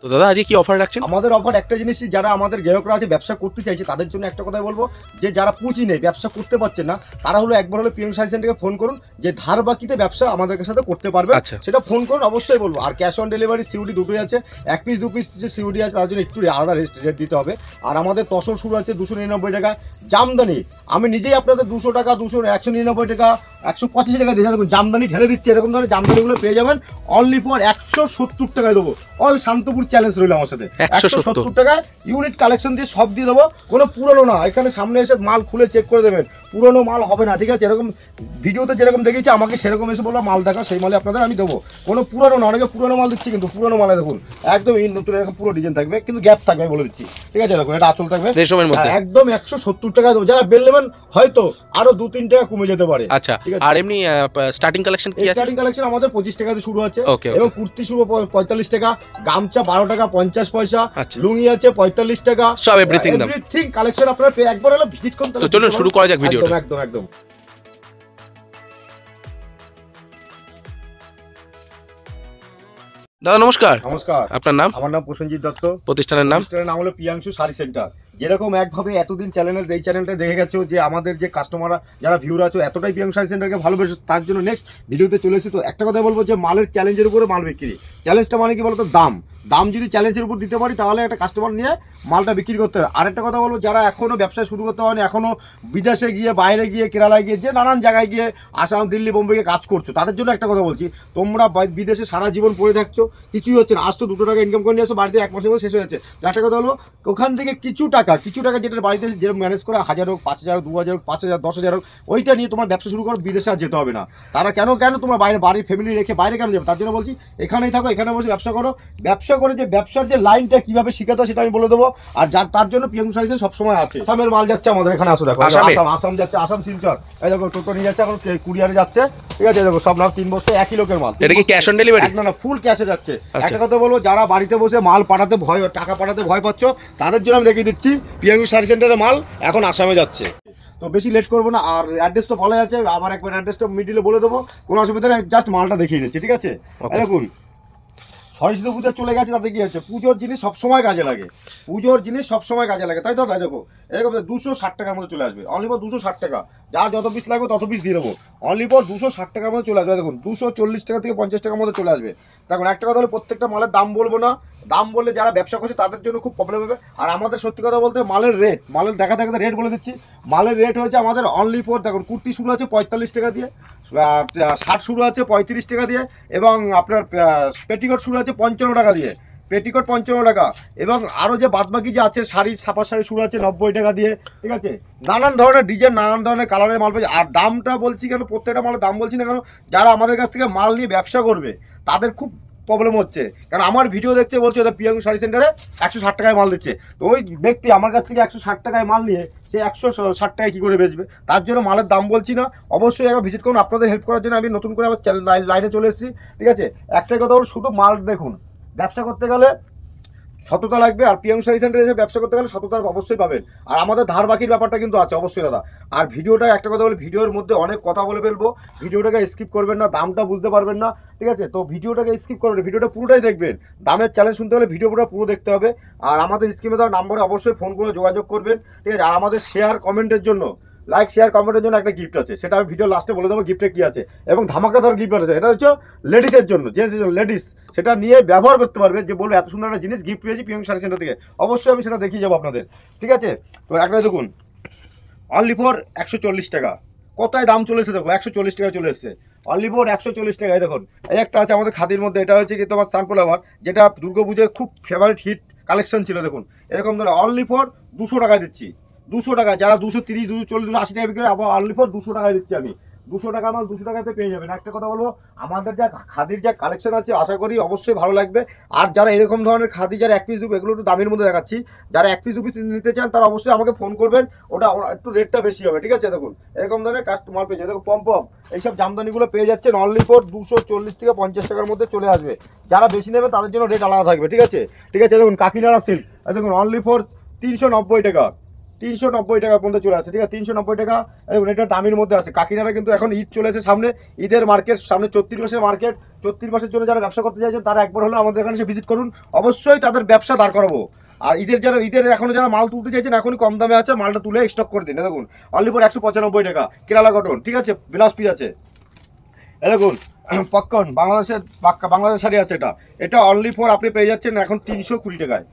তো দাদা আজকে কি অফার রাখছেন? আমাদের অফার একটা জিনিসই, যারা আমাদের গ্রাহকরা আছে ব্যবসা করতে চাইছে তাদের জন্য একটা কথাই বলবো, যে যারা পুঁজি নেই ব্যবসা করতে পারছেন না, তারা হলো একবার হলো পিএম শাড়ি সেন্টারকে ফোন করুন, যে ধার বাকিতে ব্যবসা আমাদের সাথে করতে পারবে। আচ্ছা, সেটা ফোন করুন, অবশ্যই বলবো। আর ক্যাশ অন ডেলিভারি সিউডি দুটোই আছে। 1 পিস 2 পিস যে সিউডি আছে তার জন্য একটু আলাদা রেট দিতে হবে। আর আমাদের তসর শুরু আছে 299 টাকা। জামদানি আমি নিজেই আপনাদের 200 টাকা, 199 টাকা, 185 টাকা দিয়ে দেখুন জামদানি ঢেলে দিচ্ছে। এরকম ধরনের জামদানিগুলো পেয়ে যাবেন অনলি ফর 170 টাকায় দেবো। অল শান্তপুর চ্যালেঞ্জ রইল আমার সাথে। 170 টাকায় ইউনিট কালেকশন দিয়ে সব দিয়ে দেবো। কোনো পুরনো না, এখানে সামনে এসে মাল খুলে চেক করে দেবেন, পুরনো মাল হবে না, ঠিক আছে? এরকম ভিডিওতে যেরকম দেখেছি আমাকে সেরকম এসে বললো মাল দেখা, সেই মালে আপনাদের আমি দেবো। কোনো পুরনো না, অনেকে পুরনো মাল দিচ্ছি, কিন্তু পুরনো মালে দেখুন একদম নতুন এরকম পুরো ডিজাইন থাকবে, কিন্তু গ্যাপ থাকবে, আমি বলে দিচ্ছি, ঠিক আছে? দেখুন এটা আঁচল থাকবে একদম 170 টাকা দেবো। যারা বেল নেবেন হয়তো আরো 2-3 টাকা কমে যেতে পারে। আচ্ছা, আর এমনি স্টার্টিং কালেকশন কি আছে? স্টার্টিং কালেকশন আমাদের 25 টাকা দিয়ে শুরু আছে, এবং কুর্তি শুরু 45 টাকা, গামছা 12 টাকা 50 পয়সা, লুঙ্গি আছে 45 টাকা, সব এভরিথিং কালেকশন আপনারা একবার হলো ভিজিট করুন। তো চলুন শুরু করা যাক ভিডিওটা। একদম একদম। দাদা নমস্কার। নমস্কার। আপনার নাম? আমার নাম প্রসেনজিৎ দত্ত। প্রতিষ্ঠানের নাম? প্রতিষ্ঠানের নাম হলো প্রিয়াংশু শাড়ি সেন্টার। যেরকম একভাবে এতদিন এই চ্যানেলটা দেখে গেছো, যে আমাদের যে কাস্টমাররা যারা ভিউর আছো এতটাই প্রিয়াংশু শাড়ি সেন্টারকে ভালোবেসে, তার জন্য নেক্সট ভিডিওতে চলে এসেছি। তো একটা কথা বলবো, যে মালের চ্যালেঞ্জের উপরে মাল বিক্রি। চ্যালেঞ্জটা মানে কি বলতো? দাম যদি চ্যালেঞ্জের উপর দিতে পারি তাহলে একটা কাস্টমার নিয়ে মালটা বিক্রি করতে হবে। আরেকটা কথা বলবো, যারা এখনও ব্যবসা শুরু করতে পারেনি, এখনও বিদেশে গিয়ে, বাইরে গিয়ে, কেরালায় গিয়ে, যে নানান জায়গায় গিয়ে, আসাম, দিল্লি, বোম্বেকে কাজ করছো, তাদের জন্য একটা কথা বলছি, তোমরা বিদেশে সারা জীবন পড়ে থাকছো, কিছুই হচ্ছে না, আসছো 2 টাকা ইনকাম করে নিয়ে আসো, বাড়িতে 1 মাসের মধ্যে শেষ হয়ে যাচ্ছে। একটা কথা হলো, ওখান থেকে কিছু টাকা যেটা বাড়িতে যেরকম ম্যানেজ করে 1000 হোক, 5000 হোক, 2000 হোক, 5000, 10,000 হোক, ওইটা নিয়ে তোমার ব্যবসা শুরু করো। বিদেশে আর যেতে হবে না। তারা কেন তোমার বাড়ির ফ্যামিলি রেখে বাইরে কেন যাবে? তার জন্য বলছি এখানেই থাকো, এখানে বসে ব্যবসা করো। ব্যবসা করে যে ব্যবসার যে লাইনটা কিভাবে শিখাতে হয় সেটা আমি বলে দেবো। আর তার জন্য পিএম শাড়ি সবসময় আছে। আসামের মাল যাচ্ছে আমাদের এখানে, আসো দেখো, আসাম যাচ্ছে, আসাম শিলচর, এই দেখো টোটো নিয়ে যাচ্ছে, এখন কুরিয়ারে যাচ্ছে, ঠিক আছে? দেখো সব নাম 3 বস্তা একই লোকের মাল। এটা কি ক্যাশ অন ডেলিভারি? না, ফুল ক্যাশে যাচ্ছে। একটা কথা বলবো, যারা বাড়িতে বসে মাল পাঠাতে টাকা পাঠাতে ভয় পাচ্ছ, তাদের জন্য আমি দেখিয়ে দিচ্ছি পিএম শাড়ি সেন্টারের মাল এখন আসামে যাচ্ছে। তো বেশি লেট করবো না। আর অ্যাড্রেস তো ভালো আছে, আমার একবার অ্যাড্রেসটা মিডিলে বলে দেবো, কোনো অসুবিধা নেই, জাস্ট মালটা দেখিয়ে নিচ্ছি, ঠিক আছে? দেখুন সরস্বতী পূজা চলে গেছে, তাতে কি হচ্ছে, পুজোর জিনিস সবসময় কাজে লাগে, তাই তো? তাই দেখো এরকম 260 টাকার মধ্যে চলে আসবে, অনলি ফর 260 টাকা। যার যত পিস লাগবে তত পিস দিয়ে দেবো, অনলি ফর 260 টাকার মধ্যে চলে আসবে। দেখুন 240 টাকা থেকে 50 টাকার মধ্যে চলে আসবে। দেখুন একটা কথা হলো, প্রত্যেকটা মালের দাম বলবো না, দাম বললে যারা ব্যবসা করছে তাদের জন্য খুব প্রবলেম হবে। আর আমাদের সত্যি কথা বলতে মালের দেখা রেট বলে দিচ্ছি। মালের রেট হচ্ছে আমাদের অনলি ফর, দেখুন কুর্তি শুরু আছে 45 টাকা দিয়ে, শার্ট শুরু আছে 35 টাকা দিয়ে, এবং আপনার পেটিকোট শুরু আছে 55 টাকা দিয়ে, পেটিকোট 55 টাকা, এবং আরও যে বাদবাকি যে আছে শাড়ি, ছাপা শাড়ি শুরু আছে 90 টাকা দিয়ে, ঠিক আছে? নানান ধরনের ডিজাইন, নানান ধরনের কালারের মাল পেয়েছে। আর দামটা বলছি কেন, প্রত্যেকটা মালের দাম বলছি না কেন, যারা আমাদের কাছ থেকে মাল নিয়ে ব্যবসা করবে তাদের খুব প্রবলেম হচ্ছে, কারণ আমার ভিডিও দেখছে, বলছে ওটা পিএম শাড়ি সেন্টারে 160 টাকায় মাল দিচ্ছে। তো ওই ব্যক্তি আমার কাছ থেকে 160 টাকায় মাল নিয়ে সে 160 টাকায় কী করে বেচবে? তার জন্য মালের দাম বলছি না, অবশ্যই একবার ভিজিট করুন। আপনাদের হেল্প করার জন্য আমি নতুন করে আবার লাইনে চলে এসেছি, ঠিক আছে? একটাই কথা হলো, শুধু মাল দেখুন। ব্যবসা করতে গেলে সততা লাগবে, আর পিএম শাড়ি সেন্টারে এসে ব্যবসা করতে গেলে সততা অবশ্যই পাবেন। আর আমাদের ধার বাকির ব্যাপারটা কিন্তু আছে অবশ্যই দাদা। আর ভিডিওটা একটা কথা বলে, ভিডিওর মধ্যে অনেক কথা বলে ফেলবো, ভিডিওটাকে স্কিপ করবেন না, দামটা বুঝতে পারবেন না, ঠিক আছে? তো ভিডিওটাকে স্কিপ করবেন, ভিডিওটা পুরোটাই দেখবেন। দামের চ্যালেঞ্জ শুনতে হলে ভিডিওটা পুরো দেখতে হবে। আর আমাদের স্ক্রিনে দেওয়া নাম্বারে অবশ্যই ফোন করে যোগাযোগ করবেন, ঠিক আছে? আর আমাদের শেয়ার কমেন্টের জন্য, লাইক শেয়ার কমেন্টের জন্য একটা গিফট আছে, সেটা আমি ভিডিও লাস্টে বলে দেবো গিফটে কী আছে। এবং ধামাকাদার গিফট আছে, এটা হচ্ছে লেডিসের জন্য, জেন্টসের জন্য, লেডিস সেটা নিয়ে ব্যবহার করতে পারবে, যে বলবে এত সুন্দর একটা জিনিস গিফট পেয়েছি পিএম শাড়ি সেন্টার থেকে, অবশ্যই আমি সেটা দেখিয়ে যাবো আপনাদের, ঠিক আছে? তো একটা দেখুন অনলি ফর 140 টাকা, কোথায় দাম চলেছে দেখো, 140 টাকা চলে এসছে, অনলি ফর 140 টাকায়। দেখুন এই একটা আছে আমাদের খাদির মধ্যে, এটা হচ্ছে কি তোমার স্যাম্পল আবার, যেটা দুর্গাপুজোর খুব ফেভারিট হিট কালেকশন ছিল। দেখুন এরকম ধরে অনলি ফর 200 টাকায় দিচ্ছি, 200 টাকা। যারা 230, 240, 280 টাকা বিক্রি করে, আবার অনলি ফর 200 টাকায় দিচ্ছি আমি। 200 টাকা মাল 200 টাকাতে পেয়ে যাবেন। একটা কথা বলবো, আমাদের যা খাদির যা কালেকশন আছে, আশা করি অবশ্যই ভালো লাগবে। আর যারা এরকম ধরনের খাদি, যারা 1 পিস 2 পিস, এগুলো একটু দামের মধ্যে দেখাচ্ছি, যারা 1 পিস 2 পিস নিতে চান তারা অবশ্যই আমাকে ফোন করবেন, ওটা একটু রেটটা বেশি হবে, ঠিক আছে? দেখুন এরকম ধরনের কাস্টমার পেয়ে যাবে। দেখুন পম্পম এইসব জামদানিগুলো পেয়ে যাচ্ছেন অনলি ফর 240 থেকে 50 টাকার মধ্যে চলে আসবে। যারা বেশি নেবে তাদের জন্য রেট আলাদা থাকবে, ঠিক আছে? ঠিক আছে, দেখুন কাকিনাড়া সিল্ক, দেখুন অনলি ফর 390 টাকা, 390 টাকা পর্যন্ত চলে আসে, ঠিক আছে 390 টাকা। এবং এটা দামের মধ্যে আছে। কাকিনারা কিন্তু এখন ঈদ চলে এসে সামনে, ঈদের মার্কেট সামনে, 34 মাসের মার্কেট। 34 মাসের জন্য যারা ব্যবসা করতে চাইছেন তারা একবার হলেও আমাদের এখানে এসে ভিজিট করুন, অবশ্যই তাদের ব্যবসা দাঁড় করাবো। আর ঈদের এখনো যারা মাল তুলতে চাইছেন এখনই কম দামে আছে, মালটা তুলে স্টক করে দিন। দেখুন অনলি ফর 195 টাকা কেরালা কটন, ঠিক আছে ব্লাউজ পিস আছে। দেখুন পপকর্ন বাংলাদেশের বাংলাদেশ শাড়ি আছে, এটা অনলি ফর আপনি পেয়ে যাচ্ছেন এখন 320 টাকায়।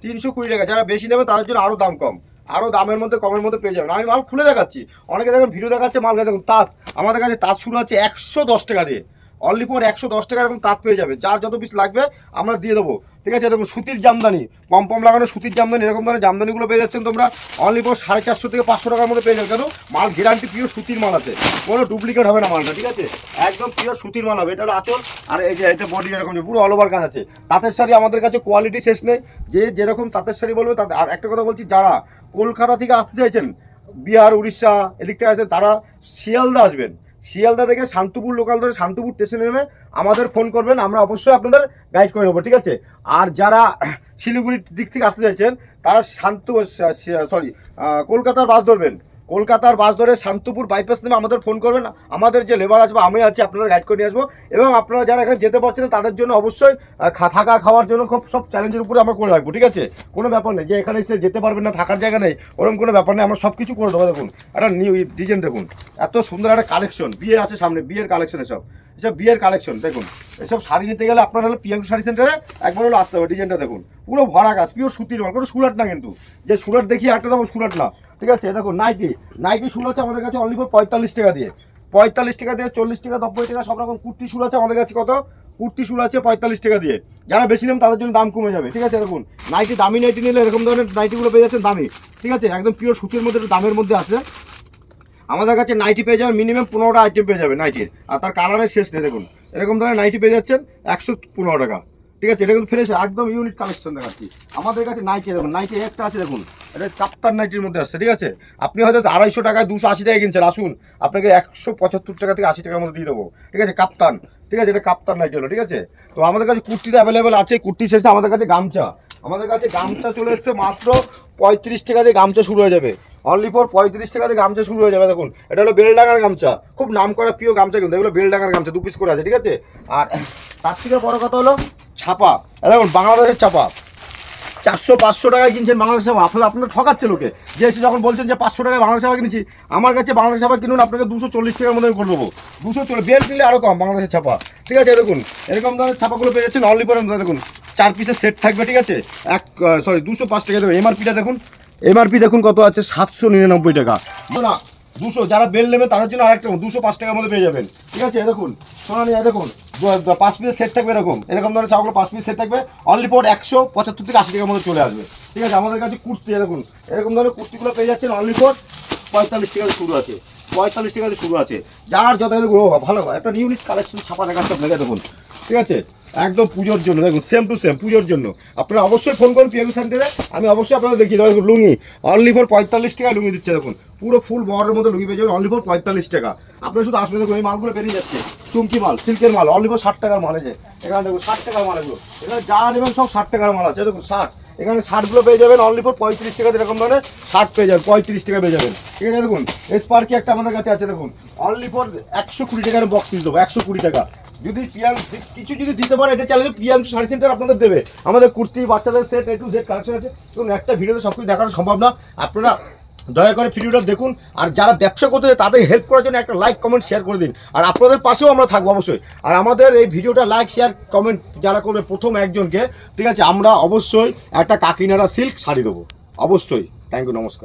320 টাকা। যারা বেশি নেবেন তাদের জন্য আরও দাম কম, আরও দামের মধ্যে কমের মধ্যে পেয়ে যাবেন। আমি মাল খুলে দেখাচ্ছি, অনেকে দেখুন ভিডিও দেখাচ্ছে মাল, দেখুন তাঁত আমাদের কাছে তাঁত শুরু আছে 110 টাকা দিয়ে, অনলি ফর 110 টাকা এরকম তাঁত পেয়ে যাবে। যার যত পিস লাগবে আমরা দিয়ে দেবো, ঠিক আছে। দেখুন সুতির জামদানি, পম লাগানো সুতির জামদানি, এরকম ধরনের জামদানিগুলো পেয়ে যাচ্ছেন তোমরা অনলি ফর 450 থেকে 500 টাকার মধ্যে পেয়ে যাবে। কেন মাল গ্যারান্টি পিওর সুতির মাল আছে, কোনো ডুপ্লিকেট হবে না মালটা, ঠিক আছে একদম পিওর সুতির মাল হবে। এটা হলো আঁচল, আর এই যে এটা বডি এরকম পুরো অল ওভার কাজ আছে। তাঁতের শাড়ি আমাদের কাছে কোয়ালিটি শেষ নেই, যে যেরকম তাঁতের শাড়ি বলবে তাদের। আর একটা কথা বলছি, যারা কলকাতা থেকে আসতে চাইছেন, বিহার উড়িষ্যা এদিক থেকে আসেন, তারা শিয়ালদা আসবেন। শিয়ালদা থেকে শান্তিপুর লোকাল ধরে শান্তিপুর স্টেশনে নেমে আমাদের ফোন করবেন, আমরা অবশ্যই আপনাদের গাইড করে নেবো, ঠিক আছে। আর যারা শিলিগুড়ির দিক থেকে আসতে চাইছেন তারা কলকাতার বাস ধরবেন। কলকাতার বাস ধরে শান্তিপুর বাইপাস নেমে আমাদের ফোন করবেন, আমাদের যে লেবার আসবে আমি আছি, আপনারা গাইড করে নিয়ে আসবো। এবং আপনারা যারা এখানে যেতে পারছেন তাদের জন্য অবশ্যই থাকা খাওয়ার জন্য খুব সব চ্যালেঞ্জের উপরে আমরা করে রাখবো, ঠিক আছে কোনো ব্যাপার নেই যে এখানে এসে যেতে পারবেন না, থাকার জায়গা নেই, ওরকম কোনো ব্যাপার নেই, আমরা সব কিছু করে দেবো। দেখুন একটা নিউ ডিজাইন, দেখুন এত সুন্দর একটা কালেকশন, বিয়ে আছে সামনে, বিয়ের কালেকশন এসব বিয়ের কালেকশন। দেখুন এসব শাড়ি নিতে গেলে আপনার হলো প্রিয়াঙ্কু শাড়ি সেন্টারে একবার হলো আসতে হবে। ডিজাইনটা দেখুন পুরো ভরা কাজ, পিওর সুতির মাল, কোনো সুরাট না কিন্তু, যে সুরাট দেখি একটা দেবো সুরাট না, ঠিক আছে। দেখুন নাইটি শুরু আছে আমাদের কাছে অনলি ফর 45 টাকা দিয়ে, 45 টাকা দিয়ে 40 টাকা 90 টাকা সব রকম কুর্তি শুরু আছে আমাদের কাছে। কত কুর্তি শুরু আছে 45 টাকা দিয়ে, যারা বেশি নেন তাদের জন্য দাম কমে যাবে, ঠিক আছে। দেখুন নাইটি, দামি নাইটি নিলে এরকম ধরনের নাইটিগুলো পেয়ে যাচ্ছেন দামি, ঠিক আছে একদম পিওর সুতির মধ্যে দামের মধ্যে আছে। আমাদের কাছে নাইটি পেয়ে যাবেন মিনিমাম 15টা আইটেম পেয়ে যাবে নাইটির, আর তার কালারের শেষ নেই। দেখুন এরকম ধরনের নাইটি পেয়ে যাচ্ছেন 115 টাকা, ঠিক আছে। এটা কিন্তু ফ্রেশ একদম ইউনিক কালেকশন দেখাচ্ছি আমাদের কাছে। নাইটি দেখুন, নাইটি একটা আছে দেখুন, এটা কাপ্তান নাইটির মধ্যে আসছে, ঠিক আছে। আপনি হয়তো 250 টাকায় 280 টাকায় কিনছেন, আসুন আপনাকে 175 টাকা থেকে 80 টাকার মধ্যে দিয়ে দেবো, ঠিক আছে কাপ্তান, ঠিক আছে এটা কাপ্তান নাইটি হলো, ঠিক আছে। তো আমাদের কাছে কুর্তিটা অ্যাভেলেবেল আছে, কুর্তি শেষে আমাদের কাছে গামছা, আমাদের কাছে গামছা চলে এসছে মাত্র 35 টাকা দিয়ে গামছা শুরু হয়ে যাবে, অনলি ফর 35 টাকা দিয়ে গামছা শুরু হয়ে যাবে। দেখুন এটা হলো বেলডাঙ্গার গামছা, খুব নাম করা প্রিয় গামছা কিন্তু, এগুলো বেলডাঙ্গার গামছা 2 পিস করে আছে, ঠিক আছে। আর তার থেকে বড় কথা হলো ছাপা, দেখুন বাংলাদেশের ছাপা 400-500 টাকায় কিনছেন বাংলাদেশ ছাপা, আপনারা ঠকাচ্ছে লোকে, যে এসে যখন বলছেন যে 500 টাকায় বাংলাদেশ ছাপা কিনেছি, আমার কাছে বাংলাদেশ ছাপা কিনুন, আপনাকে 240 টাকার মধ্যে করে দেবো, 240 বেল্ট নিলে আরও কম বাংলাদেশের ছাপা, ঠিক আছে। দেখুন এরকম ধরনের ছাপাগুলো পেয়ে যাচ্ছেন অনলি ফর, দেখুন 4 পিসের সেট থাকবে, ঠিক আছে 205 টাকা দেবেন। এমআরপিটা দেখুন, এমআরপি দেখুন কত আছে 799 টাকা না 200, যারা বেল নেবেন তাদের জন্য আরেকটা 205 টাকার মধ্যে পেয়ে যাবেন, ঠিক আছে। দেখুন সোনা নিয়ে দেখুন 5 পিসের সেট থাকবে, এরকম ধরনের চাগুলো 5 পিস সেট থাকবে অনলি ফর 175 থেকে 80 টাকার মধ্যে চলে আসবে, ঠিক আছে। আমাদের কাছে কুর্তি দেখুন এরকম ধরনের কুর্তিগুলো পেয়ে যাচ্ছেন অনলি ফর 45 টাকা শুরু আছে, 45 টাকা শুরু আছে। যার যত ভালো একটা ইউনিক কালেকশন ছাপা দেখাচ্ছে আপনাকে, দেখুন ঠিক আছে একদম পুজোর জন্য, দেখুন সেম টু সেম পুজোর জন্য। আপনারা অবশ্যই ফোন করুন পিয়াগু সেন্টারে, আমি অবশ্যই আপনাদের দেখিয়ে দেবো। দেখুন লুঙ্গি অনলি ফর 45 টাকায় লুঙ্গি দিচ্ছে, দেখুন পুরো ফুল বহরের মধ্যে লুঙ্গি পেয়ে যাবেন অনলি ফর 45 টাকা। আপনারা শুধু আসবেন, দেখুন এই মালগুলো বেরিয়ে যাচ্ছে, চুমকি মাল, সিল্কের মাল, অনলি ফর 60 টাকার মাল আছে এখানে, দেখুন 60 টাকার মাল, এগুলো এখানে যা নেবেন সব 60 টাকার মাল আছে, দেখুন 60, এখানে 60গুলো পেয়ে যাবেন অনলি ফর 35 টাকা, এরকম ধরনের 60 পেয়ে যাবেন 35 টাকা পেয়ে যাবেন, ঠিক আছে। দেখুন স্পার্কি একটা আমাদের কাছে আছে, দেখুন অনলি ফর 120 টাকার বক্স পিস দেবো, 120 টাকা। যদি কিছু যদি দিতে পারে এটা চ্যালেঞ্জ প্রিয়াংশু শাড়ি সেন্টার আপনাদের দেবে। আমাদের কুর্তি বাচ্চাদের set A to Z collection আছে, এবং একটা ভিডিওতে সব কিছু দেখানো সম্ভব না, আপনারা দয়া করে ভিডিওটা দেখুন। আর যারা ব্যবসা করতে চায় তাদের হেল্প করার জন্য একটা লাইক কমেন্ট শেয়ার করে দিন, আর আপনাদের পাশেও আমরা থাকবো অবশ্যই। আর আমাদের এই ভিডিওটা লাইক শেয়ার কমেন্ট যারা করবে প্রথম একজনকে, ঠিক আছে, আমরা অবশ্যই একটা কাকিনাড়া সিল্ক শাড়ি দেবো অবশ্যই। থ্যাংক ইউ, নমস্কার।